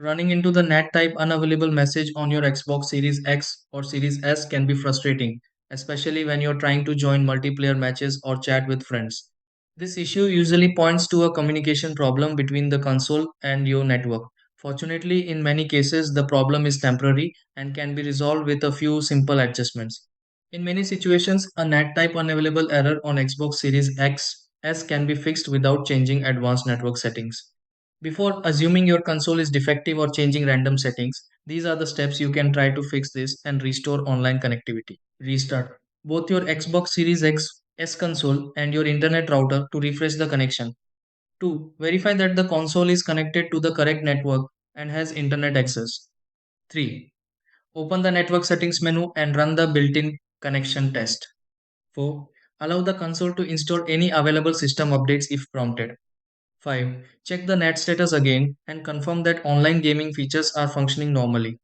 Running into the NAT type unavailable message on your Xbox Series X or Series S can be frustrating, especially when you're trying to join multiplayer matches or chat with friends. This issue usually points to a communication problem between the console and your network. Fortunately, in many cases, the problem is temporary and can be resolved with a few simple adjustments. In many situations, a NAT type unavailable error on Xbox Series X S can be fixed without changing advanced network settings. Before assuming your console is defective or changing random settings, these are the steps you can try to fix this and restore online connectivity. Restart both your Xbox Series X S console and your internet router to refresh the connection. 2. Verify that the console is connected to the correct network and has internet access. 3. Open the network settings menu and run the built-in connection test. 4. Allow the console to install any available system updates if prompted. 5. Check the NAT status again and confirm that online gaming features are functioning normally.